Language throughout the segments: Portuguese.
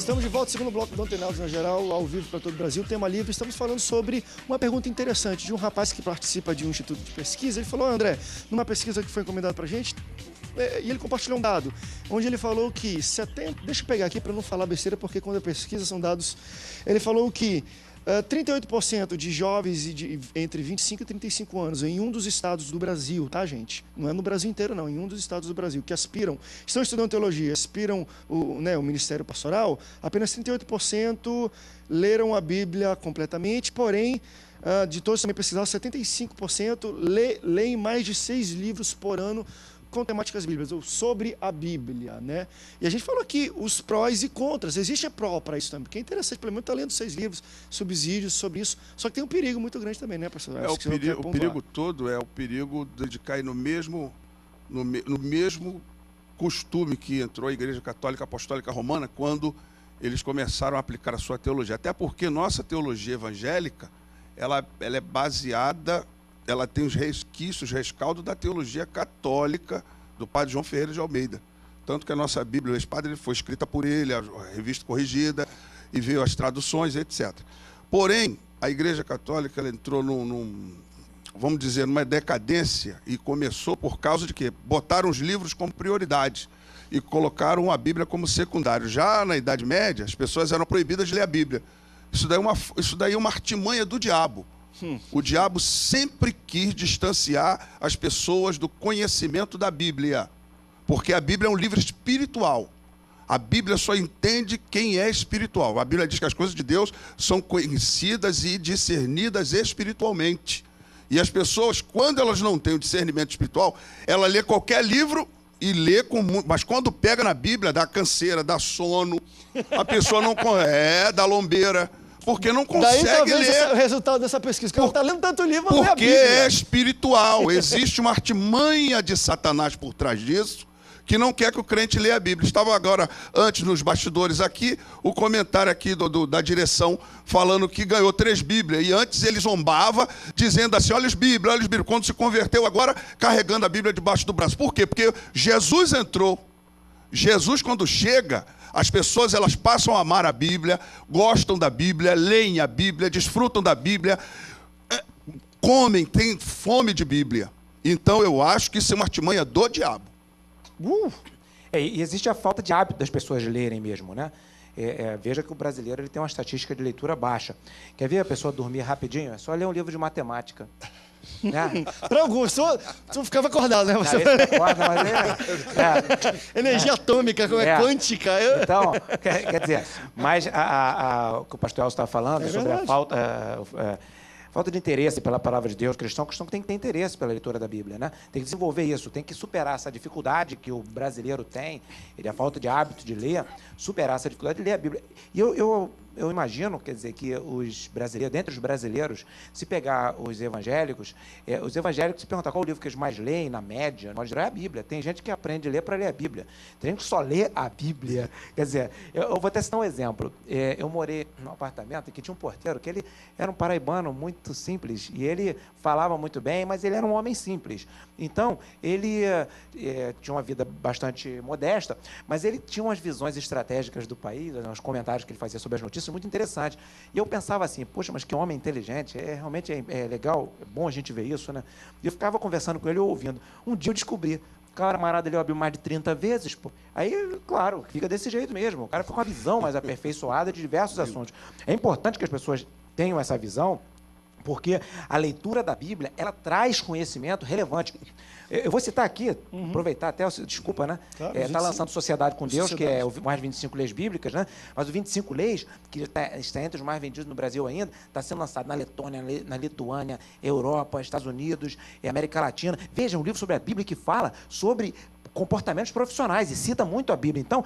Estamos de volta, segundo bloco do Antenados na Geral, ao vivo para todo o Brasil, tema livre. Estamos falando sobre uma pergunta interessante de um rapaz que participa de um instituto de pesquisa. Ele falou, André, numa pesquisa que foi encomendada para a gente, e ele compartilhou um dado, onde ele falou que deixa eu pegar aqui para não falar besteira, porque quando é pesquisa são dados, ele falou que 38% de jovens entre 25 e 35 anos em um dos estados do Brasil, tá, gente? Não é no Brasil inteiro, não, em um dos estados do Brasil, que estão estudando teologia, aspiram o Ministério Pastoral, apenas 38% leram a Bíblia completamente, porém, de todos também pesquisados, 75% leem mais de 6 livros por ano com temáticas bíblicas, ou sobre a Bíblia, né? E a gente falou aqui os prós e contras. Existe pró para isso também, porque é interessante, pelo menos está lendo 6 livros, subsídios sobre isso, só que tem um perigo muito grande também, né, pastor? O perigo todo é o perigo de cair no mesmo costume que entrou a Igreja Católica Apostólica Romana quando eles começaram a aplicar a sua teologia. Até porque nossa teologia evangélica, ela é baseada... ela tem os rescaldos da teologia católica do padre João Ferreira de Almeida. Tanto que a nossa Bíblia, o ex-padre, foi escrita por ele, a revista corrigida, e veio as traduções, etc. Porém, a Igreja Católica ela entrou vamos dizer, numa decadência, e começou por causa de quê? Botaram os livros como prioridade e colocaram a Bíblia como secundário. Já na Idade Média, as pessoas eram proibidas de ler a Bíblia. Isso daí é uma artimanha do diabo. O diabo sempre quis distanciar as pessoas do conhecimento da Bíblia, porque a Bíblia é um livro espiritual. A Bíblia só entende quem é espiritual. A Bíblia diz que as coisas de Deus são conhecidas e discernidas espiritualmente. E as pessoas, quando elas não têm o discernimento espiritual, ela lê qualquer livro e lê mas quando pega na Bíblia, dá canseira, dá sono, a pessoa não dá lombeira. Porque não consegue ler. O resultado dessa pesquisa, que ela está lendo tanto livro, não lê a Porque Bíblia. é espiritual. Existe uma artimanha de Satanás por trás disso, que não quer que o crente leia a Bíblia. Estava agora, antes nos bastidores aqui, o comentário aqui da direção, falando que ganhou 3 Bíblias. E antes ele zombava, dizendo assim, olha as Bíblias. Quando se converteu agora, carregando a Bíblia debaixo do braço. Por quê? Porque Jesus entrou. Jesus, quando chega... as pessoas elas passam a amar a Bíblia, gostam da Bíblia, leem a Bíblia, desfrutam da Bíblia, comem, têm fome de Bíblia. Então eu acho que isso é uma artimanha do diabo. E existe a falta de hábito das pessoas lerem mesmo, né? Veja que o brasileiro ele tem uma estatística de leitura baixa. Quer ver a pessoa dormir rapidinho? É só ler um livro de matemática. Né? Para alguns, tu ficava acordado, né? Você acorda, mas energia atômica, quântica. Então, quer dizer, mas o que o pastor Elcio estava falando sobre a falta de interesse pela palavra de Deus, cristão que tem que ter interesse pela leitura da Bíblia, né? Tem que desenvolver isso, tem que superar essa dificuldade que o brasileiro tem, a falta de hábito de ler, superar essa dificuldade de ler a Bíblia. E eu imagino, quer dizer, que os brasileiros, dentre os brasileiros, se pegar os evangélicos se perguntar qual o livro que eles mais leem, na média, nós dirá a Bíblia. Tem gente que aprende a ler para ler a Bíblia. Tem gente que só lê a Bíblia. Quer dizer, eu vou até citar um exemplo. Eu morei num apartamento que tinha um porteiro, que ele era um paraibano muito simples, e ele falava muito bem, mas ele era um homem simples. Então, ele tinha uma vida bastante modesta, mas ele tinha umas visões estratégicas do país, uns comentários que ele fazia sobre as notícias, muito interessante. E eu pensava assim, poxa, mas que homem inteligente, realmente é legal, é bom a gente ver isso, né? E eu ficava conversando com ele, ouvindo. Um dia eu descobri, o camarada leu a Bíblia mais de 30 vezes, pô. Aí, claro, fica desse jeito mesmo. O cara fica com uma visão mais aperfeiçoada de diversos assuntos. É importante que as pessoas tenham essa visão, porque a leitura da Bíblia, ela traz conhecimento relevante. Eu vou citar aqui, aproveitar até, desculpa, né? Claro, Está lançando Sociedade com Deus, que é o mais 25 leis bíblicas, né? Mas o 25 leis, que está entre os mais vendidos no Brasil ainda, está sendo lançado na Letônia, na Lituânia, Europa, Estados Unidos e América Latina. Veja, um livro sobre a Bíblia que fala sobre comportamentos profissionais e cita muito a Bíblia. Então,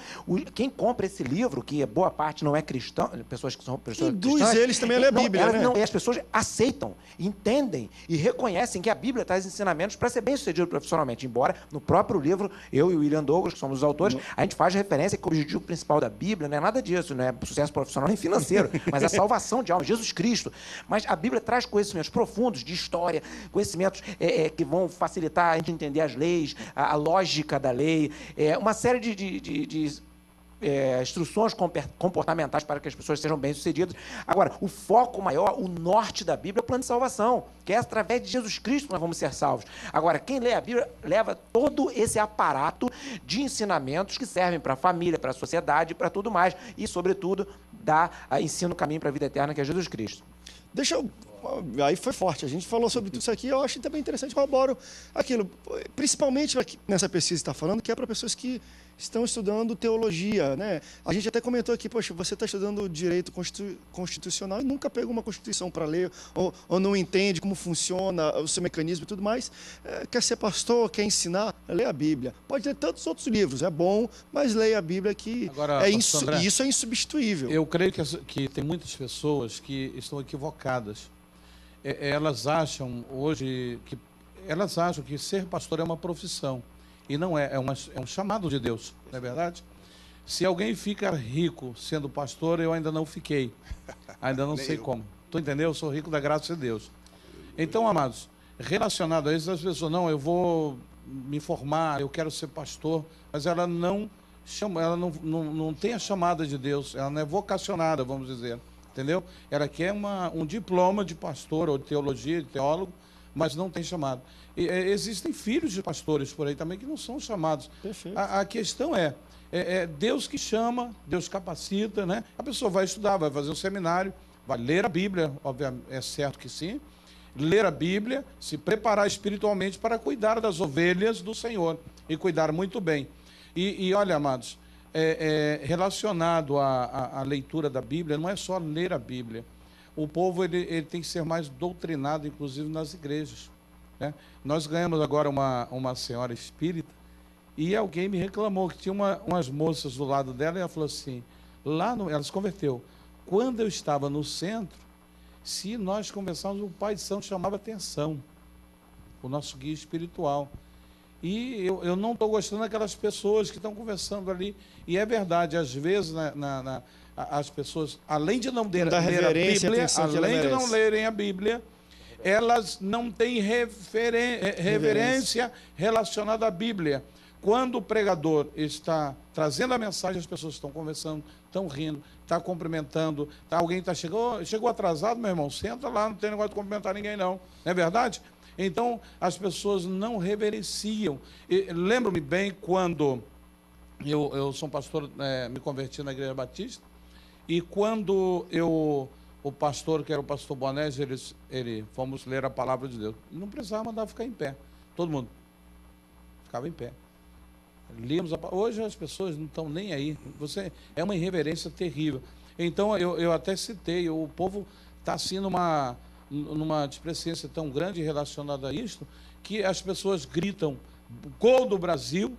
quem compra esse livro, que boa parte não é cristão, pessoas que são pessoas induz cristãs, eles também a ler a Bíblia, né? E as pessoas aceitam, entendem e reconhecem que a Bíblia traz ensinamentos para ser bem-sucedido profissionalmente, embora no próprio livro, eu e o William Douglas, que somos os autores, a gente faz referência que o objetivo principal da Bíblia não é nada disso, não é sucesso profissional nem financeiro, mas a salvação de alma, Jesus Cristo. Mas a Bíblia traz conhecimentos profundos de história, conhecimentos que vão facilitar a gente entender as leis, a lógica da lei, uma série de instruções comportamentais para que as pessoas sejam bem-sucedidas. Agora, o foco maior, o norte da Bíblia é o plano de salvação, que é através de Jesus Cristo que nós vamos ser salvos. Agora, quem lê a Bíblia leva todo esse aparato de ensinamentos que servem para a família, para a sociedade, para tudo mais, e, sobretudo, ensina o caminho para a vida eterna, que é Jesus Cristo. Aí foi forte. A gente falou sobre tudo isso aqui. Eu acho também interessante, corroboro aquilo. Principalmente nessa pesquisa que está falando, que é para pessoas que estão estudando teologia, né? A gente até comentou aqui, poxa, você está estudando direito constitucional e nunca pegou uma Constituição para ler, ou não entende como funciona o seu mecanismo e tudo mais. Quer ser pastor, quer ensinar, lê a Bíblia. Pode ler tantos outros livros, é bom, mas leia a Bíblia que Agora, isso é insubstituível. Eu creio que tem muitas pessoas que estão equivocadas. Elas acham que ser pastor é uma profissão. E não é um chamado de Deus, não é verdade? Se alguém fica rico sendo pastor, eu ainda não fiquei. Ainda não sei como. Tu entendeu? Eu sou rico da graça de Deus. Então, amados, relacionado a isso, as pessoas, não, eu vou me formar, eu quero ser pastor, mas ela não tem a chamada de Deus, ela não é vocacionada, vamos dizer. Entendeu? Ela quer um diploma de pastor ou de teologia, de teólogo, mas não tem chamado. Existem filhos de pastores por aí também que não são chamados. A questão é Deus que chama, Deus capacita, né? A pessoa vai estudar, vai fazer um seminário, vai ler a Bíblia, obviamente, é certo que sim, ler a Bíblia, se preparar espiritualmente para cuidar das ovelhas do Senhor e cuidar muito bem. E olha, amados, relacionado à leitura da Bíblia, não é só ler a Bíblia. O povo ele tem que ser mais doutrinado, inclusive nas igrejas, né? Nós ganhamos agora uma senhora espírita e alguém me reclamou que tinha umas moças do lado dela e ela falou assim, ela se converteu. Quando eu estava no centro, se nós conversávamos, o Pai de Santo chamava atenção, o nosso guia espiritual. E eu não estou gostando daquelas pessoas que estão conversando ali. E é verdade, às vezes as pessoas, além de não ler a Bíblia, além de não lerem a Bíblia, elas não têm reverência relacionada à Bíblia. Quando o pregador está trazendo a mensagem, as pessoas estão conversando, estão rindo, estão cumprimentando, alguém chegou atrasado, meu irmão, senta lá, não tem negócio de cumprimentar ninguém não. Não é verdade? Então, as pessoas não reverenciam. Lembro-me bem quando eu sou um pastor, me converti na Igreja Batista, e quando o pastor, que era o pastor Bonés, fomos ler a palavra de Deus. Não precisava mandar ficar em pé. Todo mundo ficava em pé. Líamos hoje as pessoas não estão nem aí. É uma irreverência terrível. Então, eu até citei, o povo está assim numa despreciência tão grande relacionada a isto, que as pessoas gritam gol do Brasil,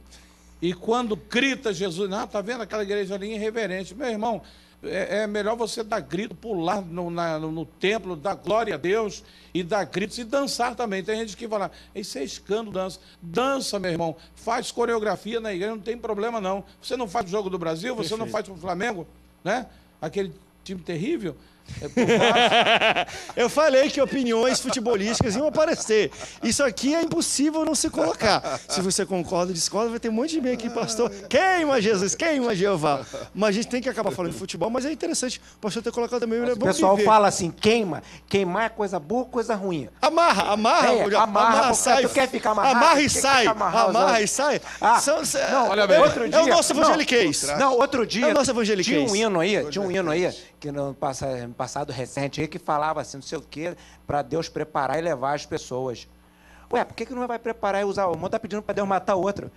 e quando grita Jesus, está vendo aquela igreja ali irreverente. Meu irmão, é melhor você dar grito, pular no templo, dar glória a Deus e dar gritos e dançar também. Tem gente que fala, isso é escândalo, dança. Dança, meu irmão, faz coreografia na igreja, não tem problema não. Você não faz o Jogo do Brasil, você Perfeito. Não faz o Flamengo, né? Aquele time terrível. Eu falei que opiniões futebolísticas iam aparecer. Isso aqui é impossível não se colocar. Se você concorda ou discorda, vai ter um monte de bem aqui, pastor. Queima Jesus, queima Jeová. Mas a gente tem que acabar falando de futebol, mas é interessante o pastor ter colocado também. O pessoal fala assim, queimar é coisa boa ou coisa ruim? Amarra, sai. Tu quer ficar amarrado? Amarra e sai. Amarra e sai. Não, olha bem. É o nosso evangeliquez. Não, outro dia é o nosso evangeliquez. Tinha um hino aí, que no passado recente aí, que falava assim, não sei o quê, para Deus preparar e levar as pessoas. Ué, por que não vai preparar e usar? O irmão está pedindo para Deus matar outro.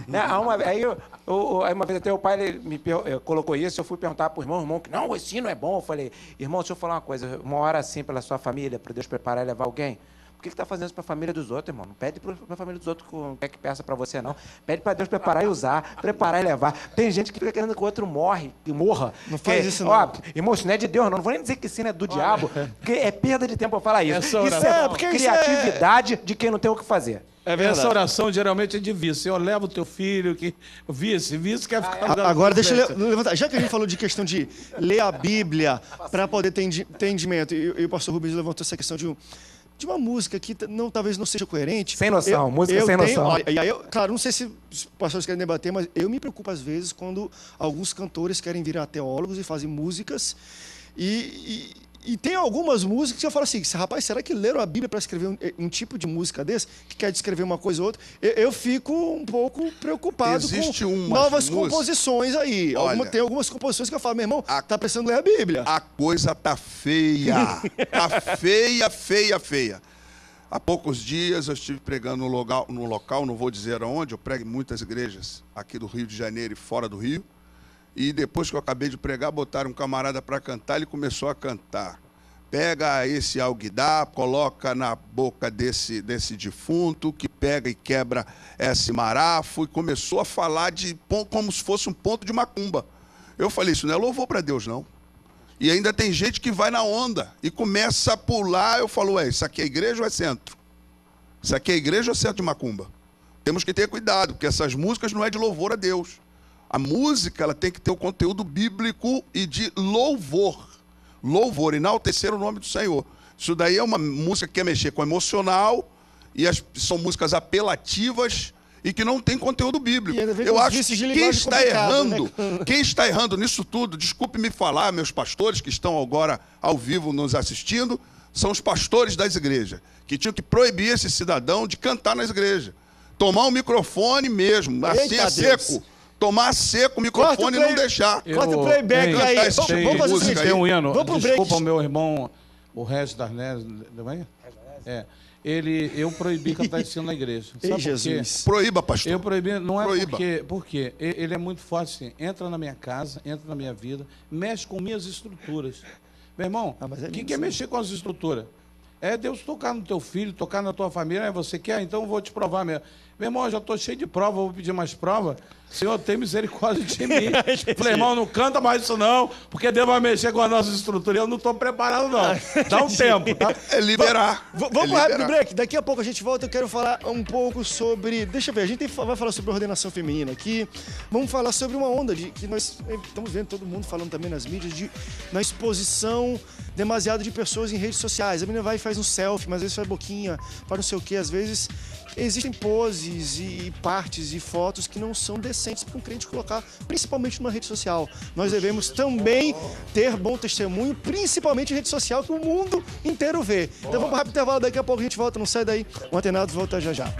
Né? Aí uma vez até o pai ele colocou isso, eu fui perguntar para o irmão que não, esse hino é bom. Eu falei, irmão, deixa eu falar uma coisa, uma hora assim pela sua família, para Deus preparar e levar alguém. Por que está fazendo isso para a família dos outros, irmão? Não pede para a família dos outros que peça para você, não. Pede para Deus preparar e usar, preparar e levar. Tem gente que fica querendo que o outro morra. Não faz isso, não. Irmão, isso não é de Deus, não. Não vou nem dizer que isso é do diabo, porque é perda de tempo eu falar isso. Isso é criatividade de quem não tem o que fazer. É verdade. Essa oração geralmente é de vício. Eu levo o teu filho, que vício quer ficar... Agora, deixa eu levantar. Já que a gente falou de questão de ler a Bíblia para poder ter entendimento, e o pastor Rubens levantou essa questão de de uma música que talvez não seja coerente. Sem noção, música sem noção. E aí, claro, não sei se os pastores querem debater, mas eu me preocupo às vezes quando alguns cantores querem virar teólogos e fazem músicas e tem algumas músicas que eu falo assim, rapaz, será que leram a Bíblia para escrever um tipo de música desse, que quer descrever uma coisa ou outra? Eu fico um pouco preocupado com novas composições aí. Tem algumas composições que eu falo, meu irmão, tá precisando ler a Bíblia. A coisa tá feia. Tá feia, feia, feia. Há poucos dias eu estive pregando no local, não vou dizer aonde, eu prego em muitas igrejas aqui do Rio de Janeiro e fora do Rio. E depois que eu acabei de pregar, botaram um camarada para cantar, ele começou a cantar. Pega esse alguidar, coloca na boca desse defunto, que pega e quebra esse marafo, e começou a falar como se fosse um ponto de macumba. Eu falei, isso não é louvor para Deus, não. E ainda tem gente que vai na onda e começa a pular. Eu falo, isso aqui é igreja ou é centro? Isso aqui é igreja ou é centro de macumba? Temos que ter cuidado, porque essas músicas não é de louvor a Deus. A música, ela tem que ter o conteúdo bíblico e de louvor. Louvor, enaltecer o nome do Senhor. Isso daí é uma música que quer mexer com o emocional, e são músicas apelativas e que não tem conteúdo bíblico. Eu acho que quem está errando nisso tudo, desculpe me falar, meus pastores que estão agora ao vivo nos assistindo, são os pastores das igrejas, que tinham que proibir esse cidadão de cantar nas igrejas. Tomar o microfone mesmo, assim é seco. Tomar seco o microfone e não deixar. Corta o playback aí. Vamos fazer o seguinte, tem um hino. Desculpa o meu irmão, o Regis Darnés. Eu proibi cantar esse hino na igreja. Sabe Jesus. Proíba, pastor. Eu proibi, não é porque ele é muito forte assim. Entra na minha casa, entra na minha vida, mexe com minhas estruturas. Meu irmão, quem quer mexer com as estruturas? É Deus tocar no teu filho, tocar na tua família. Você quer? Então eu vou te provar mesmo. Meu irmão, eu já estou cheio de prova, vou pedir mais prova. Senhor, tem misericórdia de mim. Falei, irmão, não canta mais isso não, porque Deus vai mexer com a nossa estrutura. Eu não estou preparado, não. Dá um tempo, tá? É liberar. Vamos para o rápido break. Daqui a pouco a gente volta. Eu quero falar um pouco sobre... Deixa eu ver, a gente vai falar sobre ordenação feminina aqui. Vamos falar sobre uma onda que nós estamos vendo todo mundo falando também nas mídias, na exposição demasiada de pessoas em redes sociais. A menina vai e faz um selfie, mas às vezes faz boquinha, faz não sei o quê. Às vezes existem poses e partes e fotos que não são decentes para um crente colocar, principalmente numa rede social. Nós devemos também ter bom testemunho, principalmente em rede social, que o mundo inteiro vê. Então vamos para o rápido intervalo, daqui a pouco a gente volta, não sai daí. O Antenados volta já já.